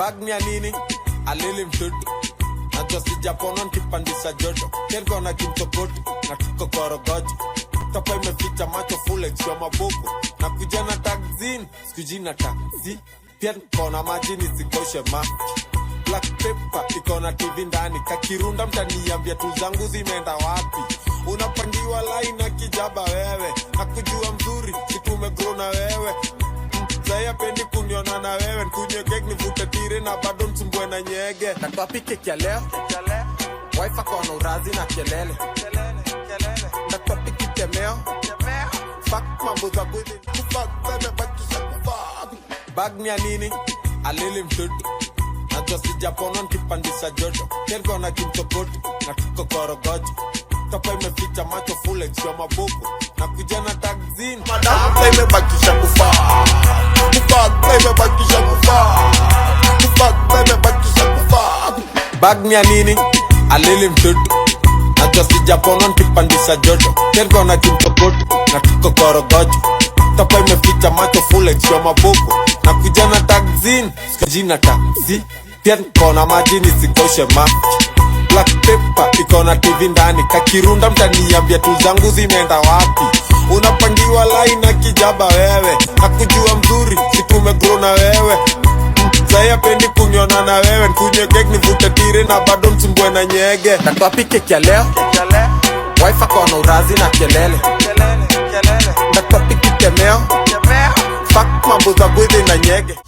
Bag ni ya nini? Alili mtutu. Najua sijapona nikipandisha joto. Kergo na kimtokotu. Na tuko korogoji. Topa imeficha macho full extra mabuku. Na kujana tagzini. Sikujina taxi. Pia nikona maji nisikoshe ma. Black pepper ikona TV ndani. Kakirunda mtaniambia tu zangu zimeenda wapi. Unapangiwa line na kijaba wewe. Nakujua mzuri siku umegrow na wewe. Zaya pendi kuniona na wewe. Nkunye kek nivute tire na bado msumbwe na nyege. Natoa pike kia leo. Wife akona urazi na kelele. Natoa pike kemeo. Fuck mambo za bwezi. Fuck zeme bakisha kufuck. Bag ni ya nini? Alili mtutu. Najua sijapona nikipandisha joto. Kergo na kimtokotu. Na tuko korogoji. Topa imeficha macho full extra mabuku. Na kujana tagzini. Madam play bakisha kufuck. Kufuck play bakisha kufuck. Kufuck play bakisha kufuck. Bag ni ya nini? Alili mtutu. Najua sijapona nikipandisha joto. Kergo na kimtokotu. Na tuko korogoji. Topa imeficha macho full extra mabuku. Na kujana tagzini. Sikujina taxi. Pia nikona maji nisikoshe ma. Black pepper ikona TV ndani. Kakirunda mtaniambia tu zangu zimeenda wapi. Unapangiwa line na kijaba wewe. Nakujua mzuri siku umegrow na wewe. Zaya pendi kuniona na wewe. Nkunye kek nivute tire na bado msumbwe na nyege. Natoa pike kia leo. Wife akona urazi na kelele. Natoa pike kemeo. Fuck mambo za bwezi na nyege.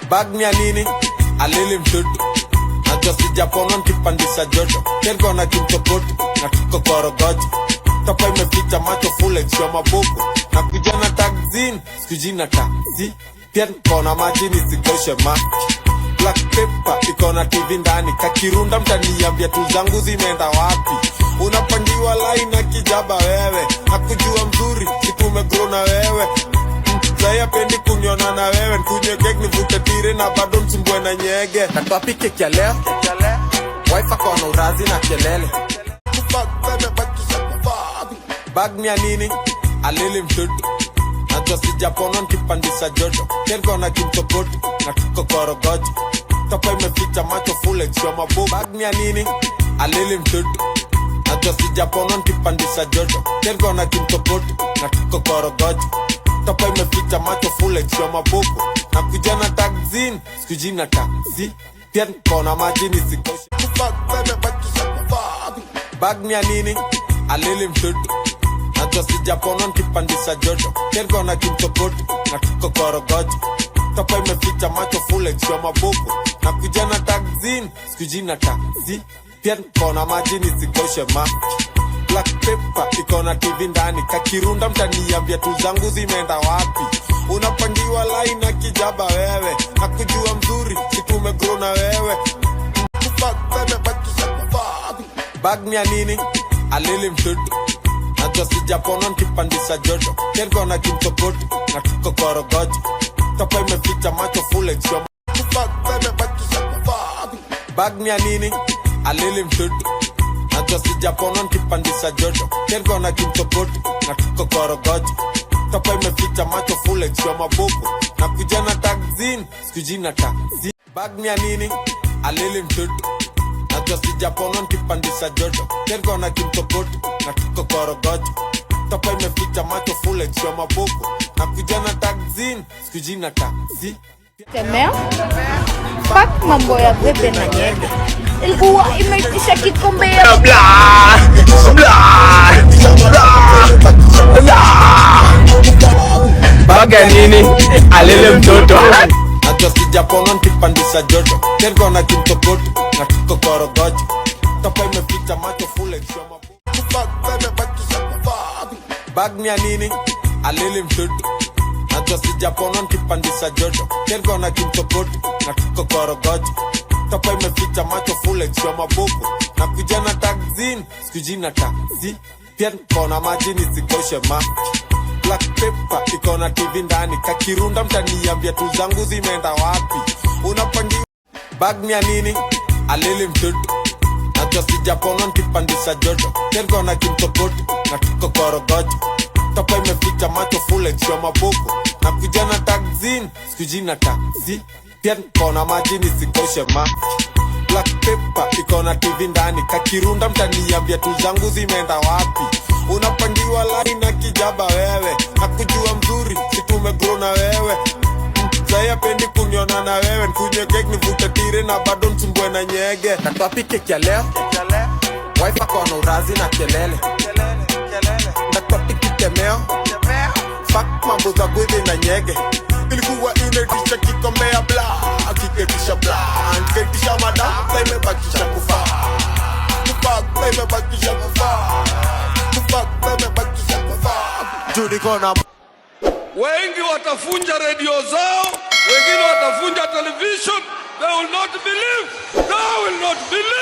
Bag ni ya nini? Alili mtutu. Najua sijapona nikipandisha joto. Kergo na kimtokotu. Na tuko korogoji. Topa imeficha macho full extra mabuku. Na kujana tagzini. Sikujina taxi. Pia nikona maji nisikoshe ma. Black pepper ikona TV ndani. Kakirunda mtaniambia tu zangu zimeenda wapi. Unapangiwa line na kijaba wewe. Nakujua mzuri siku umegrow na wewe. Zaya pendi kuniona na wewe. Nkunye kek nivute tire na bado msumbwe na nyege. Natoa pike kia leo. Wife akona urazi na kelele. Kufuck zeme bakisha kufuck. Bag ni ya nini? Alili mtutu. Najua sijapona nikipandisha joto. Kergo na kimtokotu. Na tuko korogoji. Topa imeficha macho full extra mabuku. Bag ni ya nini? Alili mtutu. Najua sijapona nikipandisha joto. Kergo na kimtokotu. Na tuko korogoji. Topa imeficha macho full extra mabuku. Na kujana tagzini. Sikujina taxi. Pia nikona maji nisikoshe. Kufuck zeme bakisha kufuck. Bag ni ya nini? Alili mtutu. Najua sijapona nikipandisha joto. Kergo na kimtokotu. Na tuko korogoji. Topa imeficha macho full extra mabuku. Na kujana tagzini. Sikujina taxi. Pia nikona maji nisikoshe ma. Black pepper ikona TV ndani. Kakirunda mtaniambia tu zangu zimeenda wapi. Unapangiwa line na kijaba wewe. Nakujua mzuri siku umegrow na wewe. Kufuck zeme bakisha kufuck. Bag ni ya nini? Alili mtutu. Najua sijapona nikipandisha joto. Kergo na kimtokotu. Na tuko korogoji. Topa imeficha macho full extra. Kufuck zeme bakisha kufuck. Bag ni ya nini? Alili mtutu. Najua sijapona nikipandisha joto. Kergo na kimtokotu. Na tuko korogoji. Topa imeficha macho full extra mabuku. Na kujana tagzini. Sikujina taxi. Bag ni ya nini? Alili mtutu. Najua sijapona nikipandisha joto. Kergo na kimtokotu. Na tuko korogoji. Topa imeficha macho full extra mabuku. Na kujana tagzini. Sikujina taxi. Kemeo? Fuck mambo ya bebe na nyege. Ilikuwa imeitisha kikombe ya Baga nini? Alele mtoto. Najua sijapona nikipandisha joto. Kergo na kimtokotu. Na tuko korogoji. Topa imeficha macho full extra mabuku. Kufuck zeme bakisha kufuck. Bag ni ya nini? Alili mtutu. Najua sijapona nikipandisha joto. Kergo na kimtokotu. Na tuko korogoji. Topa imeficha macho full extra mabuku. Na kujana tagzini. Sikujina taxi. Pia nikona maji nisikoshe ma. Black pepper ikona TV ndani. Kakirunda mtaniambia tu zangu zimeenda wapi. Unapangiwa. Bag ni ya nini? Alili mtutu. Najua sijapona nikipandisha joto. Kergo na kimtokotu. Na tuko korogoji. topa imeficha macho full extra maboko. Na kujana taxin, sikujina taxi. Pia nikona maji nisikoshe ma. Black paper, ikona TV ndani. Kakirunda mtaniambia tu zangu zimeenda wapi. Unapandiwa lari na kijaba wewe. Nakujua mzuri, situmegrow na wewe. Zaya pendi kuniona na wewe. Nkunye kek nivute tire na bado nsumbwe na nyege. Natuapi keki ya leo. Wife akona urazi na kelele. Natuapi kitemeo. Fuck mambo za gwezi na nyege. Ilikuwa inetisha kikombe ya bla. Kiketisha bla. Nketisha madam. Sa imebakisha kufa. Kufa, sa imebakisha kufa. Kufa, sa imebakisha kufa. Judy kona wengi watafunja radio zao, wengine watafunja television. They will not believe. They will not believe.